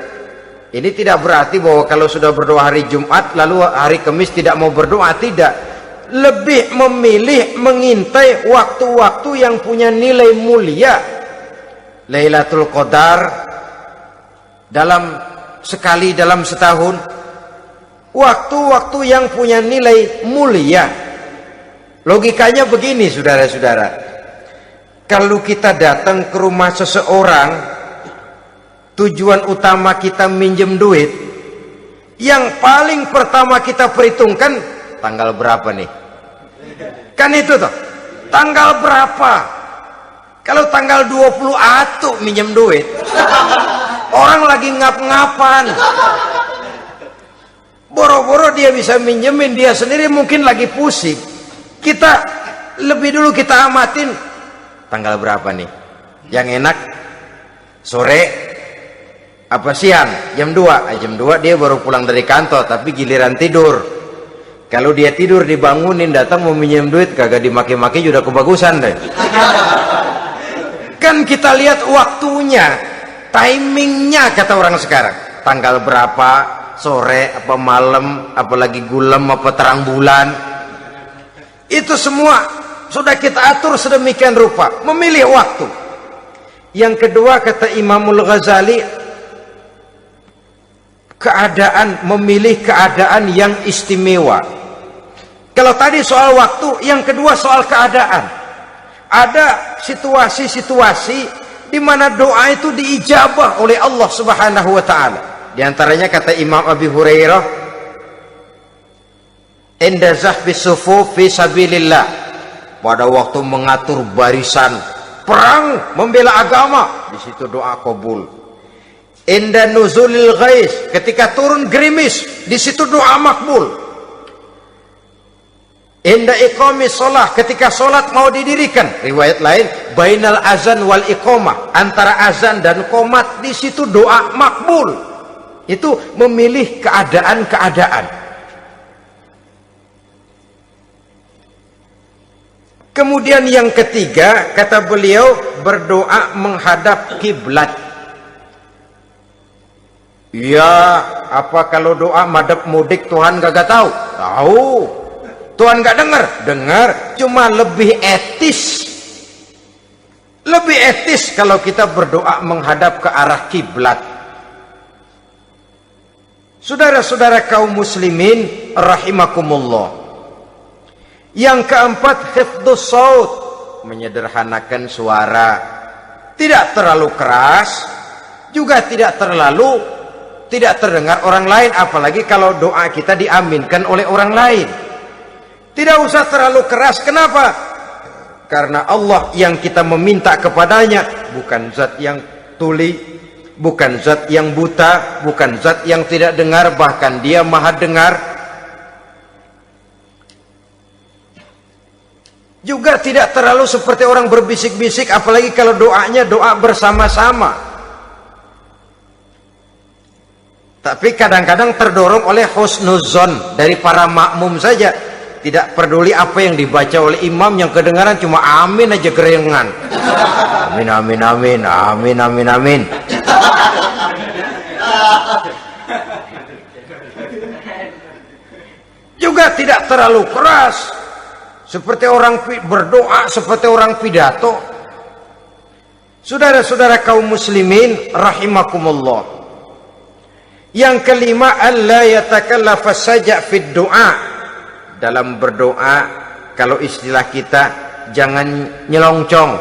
Ini tidak berarti bahwa kalau sudah berdoa hari Jumat lalu hari Kamis tidak mau berdoa, tidak. Lebih memilih mengintai waktu-waktu yang punya nilai mulia. Lailatul Qadar sekali dalam setahun. Waktu-waktu yang punya nilai mulia. Logikanya begini, saudara-saudara. Kalau kita datang ke rumah seseorang, tujuan utama kita minjem duit, yang paling pertama kita perhitungkan tanggal berapa nih? Kan itu toh, tanggal berapa? Kalau tanggal 20 atuh minjem duit, orang lagi ngap-ngapan, boro-boro dia bisa minjemin, dia sendiri mungkin lagi pusing. Kita lebih dulu kita amatin tanggal berapa nih, yang enak sore apa siang, jam 2. Jam 2 dia baru pulang dari kantor, tapi giliran tidur. Kalau dia tidur dibangunin, datang mau minjem duit, kagak dimaki-maki sudah kebagusan deh. Kan kita lihat waktunya, timingnya, kata orang sekarang. Tanggal berapa, sore apa malam, apalagi gulem apa terang bulan. Itu semua sudah kita atur sedemikian rupa, memilih waktu. Yang kedua, kata Imamul Ghazali, memilih keadaan yang istimewa. Kalau tadi soal waktu, yang kedua soal keadaan. Ada situasi-situasi di mana doa itu diijabah oleh Allah Subhanahu wa taala. Di antaranya kata Imam Abi Hurairah, "Inda zahbis sufuf fi sabilillah." Pada waktu mengatur barisan perang membela agama, di situ doa kabul. Inda nuzulil ghais, ketika turun gerimis, di situ doa makbul. Inda iqamis shalah, ketika salat mau didirikan, riwayat lain bainal azan wal iqamah, antara azan dan qomat, di situ doa makbul. Itu memilih keadaan-keadaan. Kemudian yang ketiga, kata beliau, berdoa menghadap kiblat. Ya, apa kalau doa madhab mudik Tuhan gak tahu? Tahu. Tuhan gak dengar? Dengar. Cuma lebih etis. Lebih etis kalau kita berdoa menghadap ke arah kiblat. Saudara-saudara kaum muslimin rahimakumullah. Yang keempat, hifdzus saut, menyederhanakan suara. Tidak terlalu keras, juga tidak terdengar orang lain, apalagi kalau doa kita diaminkan oleh orang lain. Tidak usah terlalu keras. Kenapa? Karena Allah yang kita meminta kepadanya bukan zat yang tuli, bukan zat yang buta, bukan zat yang tidak dengar, bahkan dia maha dengar. Juga tidak terlalu seperti orang berbisik-bisik, apalagi kalau doanya doa bersama-sama. Tapi kadang-kadang terdorong oleh husnuzon dari para makmum saja. Tidak peduli apa yang dibaca oleh imam, yang kedengaran cuma amin aja gerengan. Amin, amin, amin, amin, amin, amin. Juga tidak terlalu keras, seperti orang berdoa, seperti orang pidato. Saudara-saudara kaum muslimin rahimakumullah. Yang kelima, alla yatakallafa saja' fid du'a. Dalam berdoa, kalau istilah kita, jangan nyelongcong.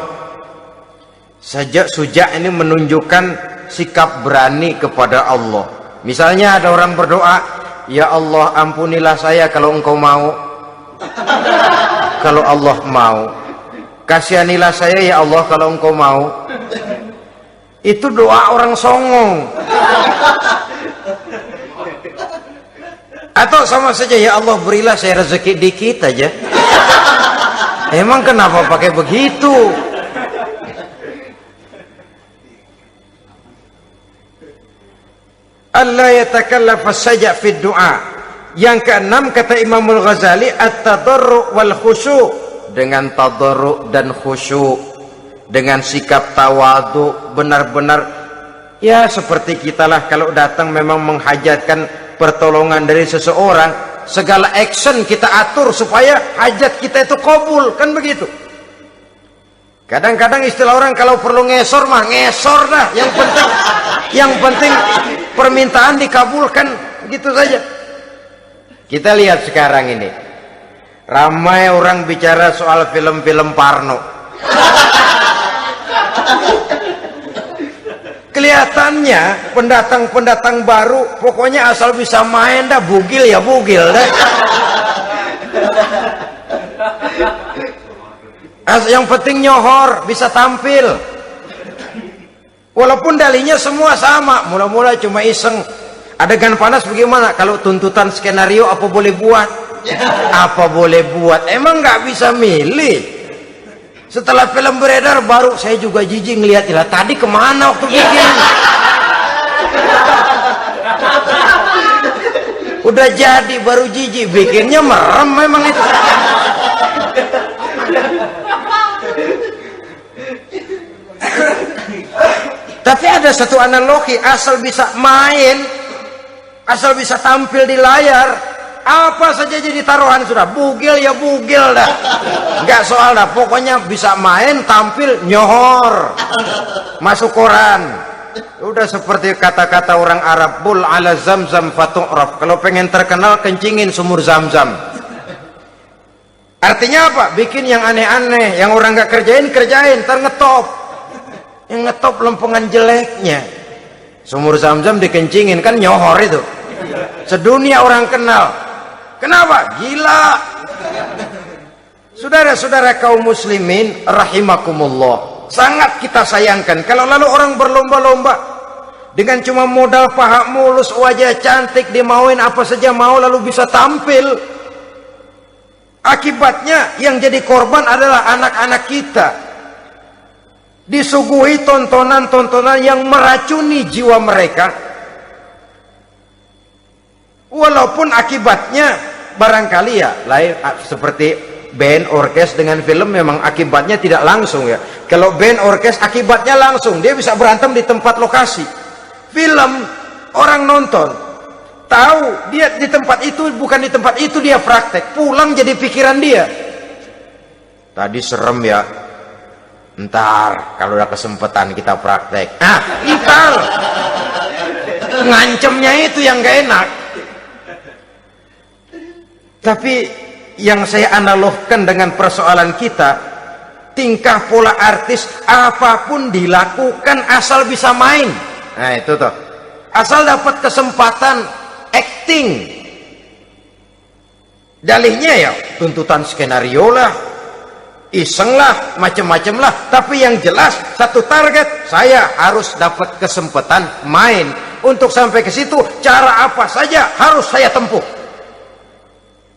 Sajak sujak ini menunjukkan sikap berani kepada Allah. Misalnya ada orang berdoa, ya Allah ampunilah saya kalau engkau mau. Kalau Allah mau. Kasihanilah saya ya Allah kalau engkau mau. Itu doa orang songong. Atau sama saja, ya Allah berilah saya rezeki dikit aja. Emang kenapa pakai begitu? Allah yatakallafa saja fid du'a. Yang keenam, kata Imam Al-Ghazali, at-tadarru' wal khusyu'. Dengan tadarru' dan khusyuk, dengan sikap tawadu, benar-benar ya seperti kitalah kalau datang memang menghajatkan pertolongan dari seseorang, segala action kita atur supaya hajat kita itu kabul, kan begitu. Kadang-kadang istilah orang kalau perlu ngesor mah ngesor dah, yang penting permintaan dikabulkan, gitu saja. Kita lihat sekarang ini, ramai orang bicara soal film-film Parno. Kelihatannya pendatang-pendatang baru, pokoknya asal bisa main dah, bugil ya bugil dah. Yang penting nyohor, bisa tampil. Walaupun dalinya semua sama, mula-mula cuma iseng. Adegan panas bagaimana? Kalau tuntutan skenario apa boleh buat? Apa boleh buat? Emang nggak bisa milih. Setelah film beredar baru saya juga jijik ngeliat, lah tadi kemana waktu bikin? Udah jadi baru jijik, bikinnya merem memang itu. Tapi ada satu analogi, asal bisa main, asal bisa tampil di layar, apa saja jadi taruhan sudah, bugil ya bugil dah, nggak soal dah, pokoknya bisa main, tampil, nyohor, masuk koran. Udah seperti kata-kata orang Arab, bul ala zamzam fatu'raf. Kalau pengen terkenal kencingin sumur Zamzam. Artinya apa? Bikin yang aneh-aneh, yang orang nggak kerjain ntar ngetop. Yang ngetop lempengan jeleknya. Sumur Zamzam dikencingin, kan nyohor itu. Sedunia orang kenal. Kenapa? Gila. Saudara-saudara kaum muslimin rahimakumullah, sangat kita sayangkan kalau lalu orang berlomba-lomba dengan cuma modal paha mulus, wajah cantik, dimauin apa saja mau, lalu bisa tampil. Akibatnya yang jadi korban adalah anak-anak kita, disuguhi tontonan-tontonan yang meracuni jiwa mereka. Walaupun akibatnya barangkali ya lain, seperti band orkes dengan film memang akibatnya tidak langsung ya. Kalau band orkes akibatnya langsung, dia bisa berantem di tempat lokasi. Film orang nonton tahu dia di tempat itu, bukan di tempat itu dia praktek, pulang jadi pikiran dia, tadi serem ya, ntar kalau udah kesempatan kita praktek. Ntar ngancemnya itu yang gak enak. Tapi yang saya analogkan dengan persoalan kita, tingkah pola artis apapun dilakukan asal bisa main. Nah itu tuh, asal dapat kesempatan acting. Dalihnya ya tuntutan skenario lah, iseng lah, macam-macam lah, tapi yang jelas satu target, saya harus dapat kesempatan main. Untuk sampai ke situ, cara apa saja harus saya tempuh.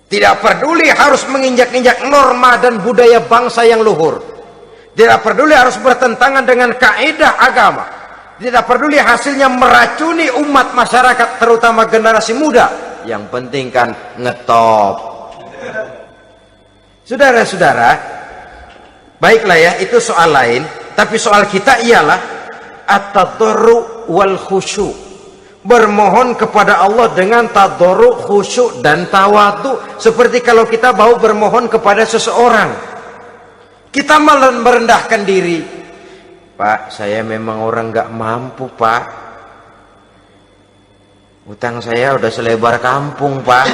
Tidak peduli harus menginjak-injak norma dan budaya bangsa yang luhur. Tidak peduli harus bertentangan dengan kaidah agama. Tidak peduli hasilnya meracuni umat masyarakat, terutama generasi muda. Yang penting kan ngetop. Saudara-saudara, baiklah ya, itu soal lain. Tapi soal kita ialah at-tadarru wal khusyu'. Bermohon kepada Allah dengan tadarru, khusyuk dan tawadhu. Seperti kalau kita mau bermohon kepada seseorang, kita malah merendahkan diri. Pak, saya memang orang gak mampu, Pak. Utang saya udah selebar kampung, Pak.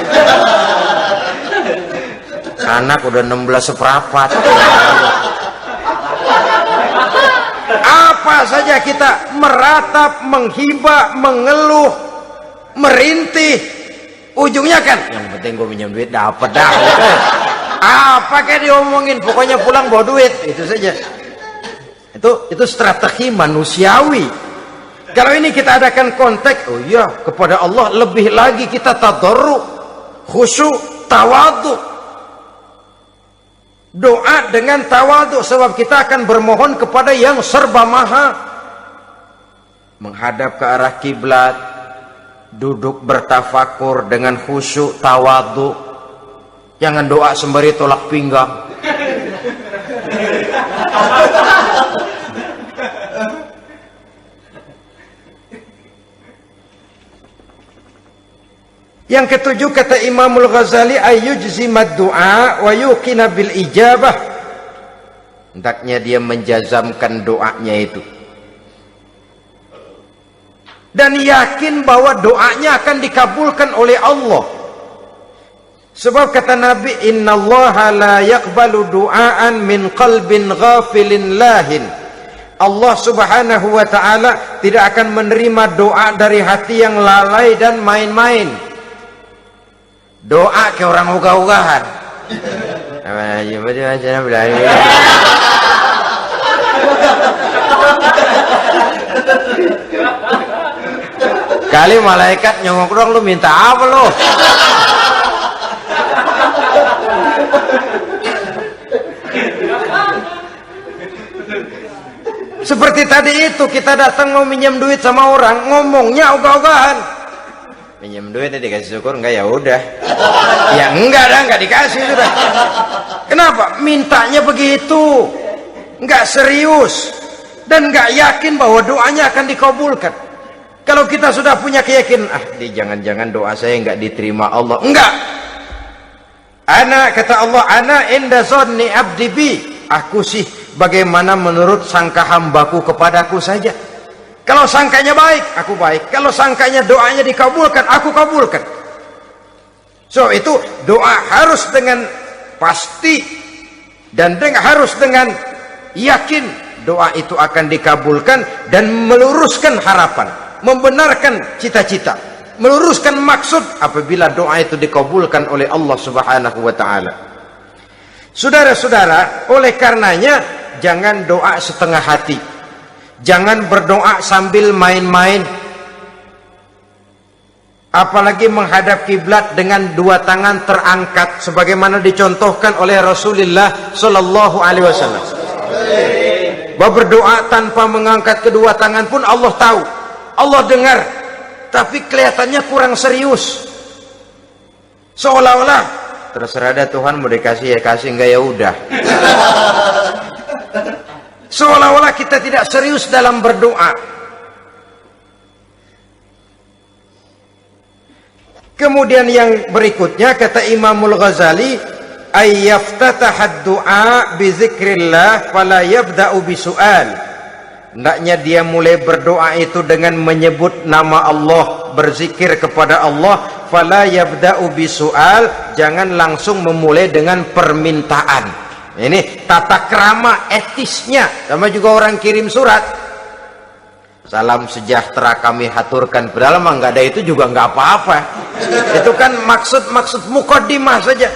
Anak udah 16 seperempat. Apa saja kita meratap, menghibah, mengeluh, merintih, ujungnya kan yang penting gue pinjam duit dapat dah. Apa kayak diomongin, pokoknya pulang bawa duit, itu saja. Itu strategi manusiawi. Kalau ini kita adakan konteks, oh iya, kepada Allah lebih lagi kita tadarru, khusyuk, tawadhu. Doa dengan tawadhu, sebab kita akan bermohon kepada yang serba maha. Menghadap ke arah kiblat, duduk bertafakur dengan khusyuk, tawadhu. Jangan doa sembari tolak pinggang. Yang ketujuh, kata Imamul Ghazali, ayyujzimad du'a wa yuqina bil ijabah. Hendaknya dia menjazamkan doanya itu dan yakin bahwa doanya akan dikabulkan oleh Allah. Sebab kata Nabi, innallaha la yaqbalu du'aan min qalbin ghafilin lahin. Allah subhanahu wa ta'ala tidak akan menerima doa dari hati yang lalai dan main-main. Doa ke orang ogah-ogahan. Kali malaikat nyongok dong, lu minta apa lu? Seperti tadi itu, kita datang mau minjem duit sama orang, ngomongnya ogah-ogahan. Pinjam duit dikasih syukur enggak, ya udah. Ya enggak dah, enggak dikasih sudah. Kenapa? Mintanya begitu. Enggak serius dan enggak yakin bahwa doanya akan dikabulkan. Kalau kita sudah punya keyakinan, jangan-jangan doa saya enggak diterima Allah. Enggak. Kata Allah, ana inda zanni abdi bi. Aku sih bagaimana menurut sangka hambaku kepadaku saja. Kalau sangkanya baik, aku baik. Kalau sangkanya doanya dikabulkan, aku kabulkan. So itu doa harus dengan pasti dan harus dengan yakin doa itu akan dikabulkan dan meluruskan harapan, membenarkan cita-cita, meluruskan maksud apabila doa itu dikabulkan oleh Allah Subhanahu wa ta'ala. Saudara-saudara, oleh karenanya jangan doa setengah hati. Jangan berdoa sambil main-main. Apalagi menghadap kiblat dengan dua tangan terangkat sebagaimana dicontohkan oleh Rasulullah sallallahu alaihi wasallam. Bahwa berdoa tanpa mengangkat kedua tangan pun Allah tahu, Allah dengar, tapi kelihatannya kurang serius. Seolah-olah terserah ada Tuhan, mau dikasih ya kasih, enggak ya udah. Seolah-olah kita tidak serius dalam berdoa. Kemudian yang berikutnya kata Imamul Ghazali, ayyaftataha du'a bi zikrillah fala yabda'u bi su'al. Hendaknya dia mulai berdoa itu dengan menyebut nama Allah, berzikir kepada Allah, fala yabda'u bi su'al, jangan langsung memulai dengan permintaan. Ini tata krama etisnya. Sama juga orang kirim surat, salam sejahtera kami haturkan, padahal mah nggak ada itu juga nggak apa-apa. Itu kan maksud mukaddimah saja.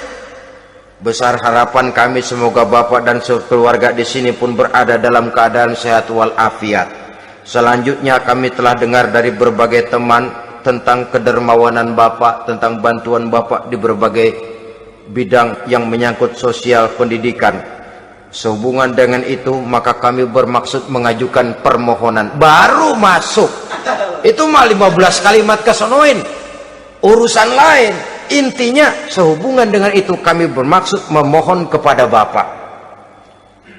Besar harapan kami semoga Bapak dan keluarga di sini pun berada dalam keadaan sehat walafiat. Selanjutnya kami telah dengar dari berbagai teman tentang kedermawanan Bapak, tentang bantuan Bapak di berbagai bidang yang menyangkut sosial pendidikan. Sehubungan dengan itu maka kami bermaksud mengajukan permohonan. Baru masuk itu mah 15 kalimat kesonoin, urusan lain. Intinya sehubungan dengan itu kami bermaksud memohon kepada Bapak.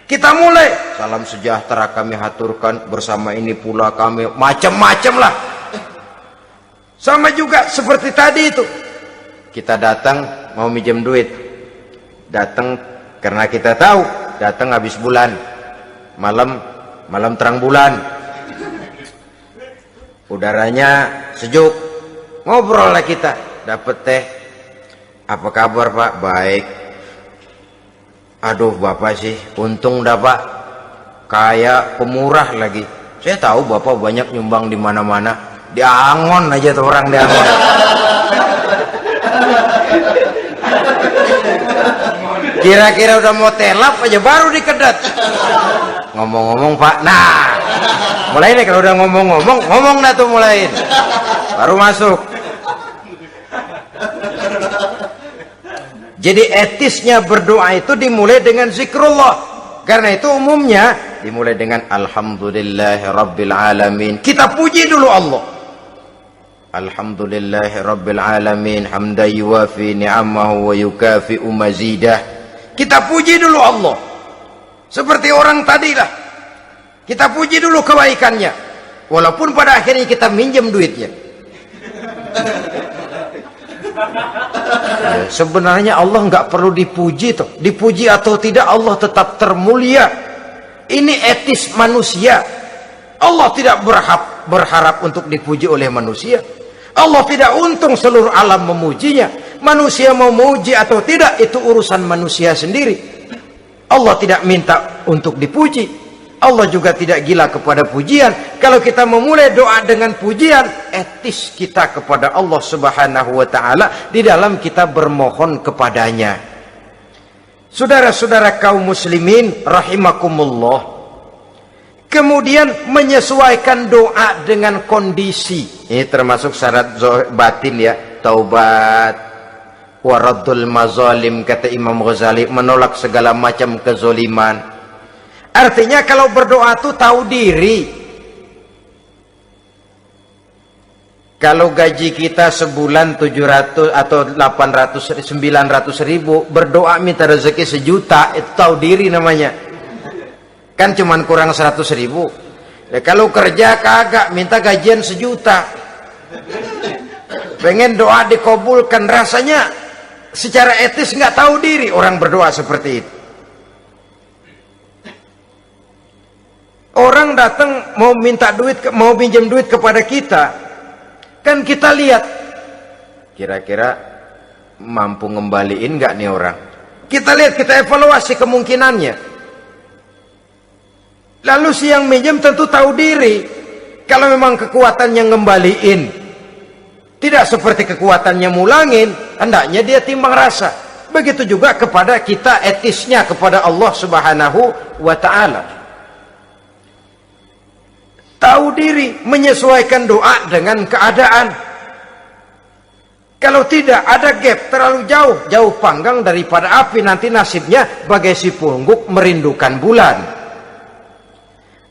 Kita mulai. Salam sejahtera kami haturkan, bersama ini pula kami macam-macam lah. Sama juga seperti tadi itu. Kita datang mau minjem duit. Datang karena kita tahu datang habis bulan. Malam terang bulan. Udaranya sejuk. Ngobrol lah kita. Dapat teh. Apa kabar Pak? Baik. Aduh Bapak sih untung dah Pak, kayak pemurah lagi. Saya tahu Bapak banyak nyumbang di mana-mana. Di Angon aja tuh orang di Angon. Kira-kira udah mau telap aja baru dikedat. Ngomong-ngomong Pak, nah mulai nih kalau udah ngomong dah tuh mulain. Baru masuk. Jadi etisnya berdoa itu dimulai dengan zikrullah. Karena itu umumnya dimulai dengan alhamdulillahirabbil alamin. Kita puji dulu Allah. Alhamdulillahirabbil alamin hamdan yuwafi ni'amahu wa yukafi'u mazidah. Kita puji dulu Allah. Seperti orang tadi lah. Kita puji dulu kebaikannya. Walaupun pada akhirnya kita minjem duitnya. Sebenarnya Allah nggak perlu dipuji toh. Dipuji atau tidak Allah tetap termulia. Ini etis manusia. Allah tidak berharap untuk dipuji oleh manusia. Allah tidak untung seluruh alam memujinya. Manusia mau memuji atau tidak itu urusan manusia sendiri. Allah tidak minta untuk dipuji. Allah juga tidak gila kepada pujian. Kalau kita memulai doa dengan pujian, etis kita kepada Allah Subhanahu wa ta'ala di dalam kita bermohon kepadanya. Saudara-saudara kaum muslimin rahimakumullah, kemudian menyesuaikan doa dengan kondisi. Ini termasuk syarat batin ya. Taubat waraddul mazalim, kata Imam Ghazali, menolak segala macam kezoliman. Artinya kalau berdoa itu tahu diri. Kalau gaji kita sebulan 700 atau 800 900 ribu, berdoa minta rezeki 1 juta, itu tahu diri namanya. Kan cuman kurang 100 ribu. Ya, kalau kerja kagak minta gajian 1 juta. Pengen doa dikabulkan, rasanya secara etis nggak tahu diri orang berdoa seperti itu. Orang datang mau minta duit, mau pinjam duit kepada kita, kan kita lihat kira-kira mampu ngembaliin nggak nih orang. Kita lihat, kita evaluasi kemungkinannya. Lalu si yang minjem tentu tahu diri. Kalau memang kekuatannya ngembaliin tidak seperti kekuatannya mulangin, hendaknya dia timbang rasa. Begitu juga kepada kita etisnya kepada Allah Subhanahu wa ta'ala. Tahu diri, menyesuaikan doa dengan keadaan. Kalau tidak ada gap terlalu jauh panggang daripada api, nanti nasibnya bagai si pungguk merindukan bulan.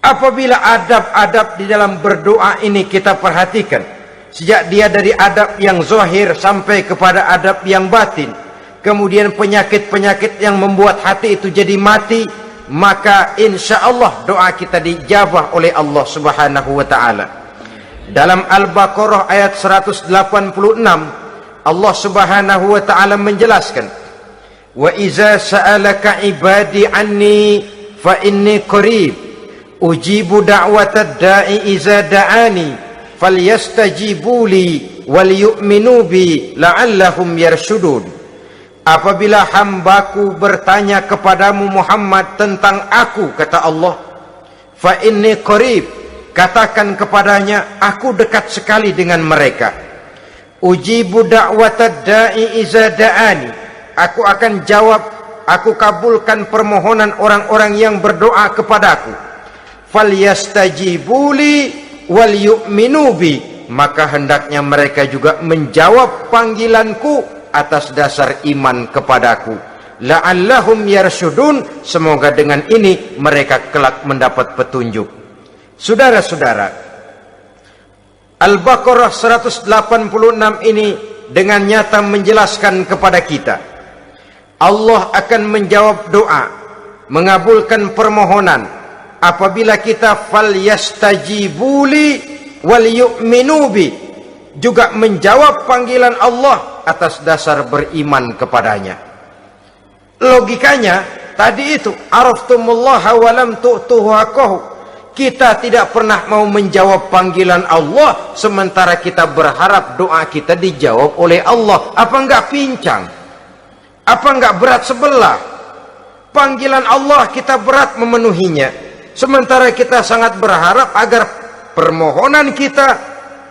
Apabila adab-adab di dalam berdoa ini kita perhatikan, sejak dia dari adab yang zahir sampai kepada adab yang batin, kemudian penyakit-penyakit yang membuat hati itu jadi mati, maka insya Allah doa kita dijabah oleh Allah Subhanahu wa ta'ala. Dalam Al-Baqarah ayat 186 Allah Subhanahu wa ta'ala menjelaskan, wa iza sa'alaka ibadi anni fa inni qarib ujibu da'watad da'i iza da'ani falyastajibu li wal yu'minu bi la'allahum yarshudun. Apabila hambaku bertanya kepadamu Muhammad tentang aku, kata Allah, fa inni qarib, katakan kepadanya aku dekat sekali dengan mereka. Ujibu da'watad da'i iza da'ani, aku akan jawab aku kabulkan permohonan orang-orang yang berdoa kepadaku. Falyastajibuli wal yu'minu bi, maka hendaknya mereka juga menjawab panggilanku atas dasar iman kepadaku. La'allahum yarsyudun, semoga dengan ini mereka kelak mendapat petunjuk. Saudara-saudara, Al-Baqarah 186 ini dengan nyata menjelaskan kepada kita, Allah akan menjawab doa, mengabulkan permohonan apabila kita falyastajibuli wal yu'minu bi, juga menjawab panggilan Allah atas dasar beriman kepadanya. Logikanya tadi itu, araftumullaha wa lam tu'tuhu haqqahu. Kita tidak pernah mau menjawab panggilan Allah sementara kita berharap doa kita dijawab oleh Allah. Apa enggak pincang? Apa enggak berat sebelah? Panggilan Allah kita berat memenuhinya, sementara kita sangat berharap agar permohonan kita,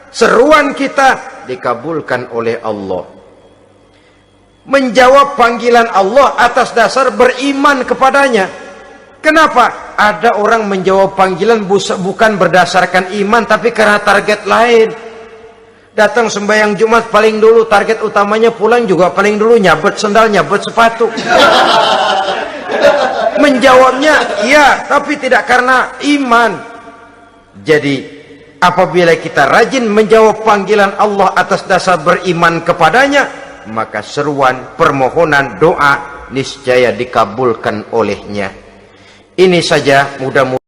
seruan kita dikabulkan oleh Allah. Menjawab panggilan Allah atas dasar beriman kepadanya. Kenapa? Ada orang menjawab panggilan bukan berdasarkan iman, tapi karena target lain. Datang sembahyang Jumat paling dulu, target utamanya pulang juga paling dulu nyabet sendal, nyabet sepatu. Menjawabnya iya, tapi tidak karena iman. Jadi apabila kita rajin menjawab panggilan Allah atas dasar beriman kepadanya, maka seruan, permohonan, doa niscaya dikabulkan olehnya. Ini saja, mudah-mudahan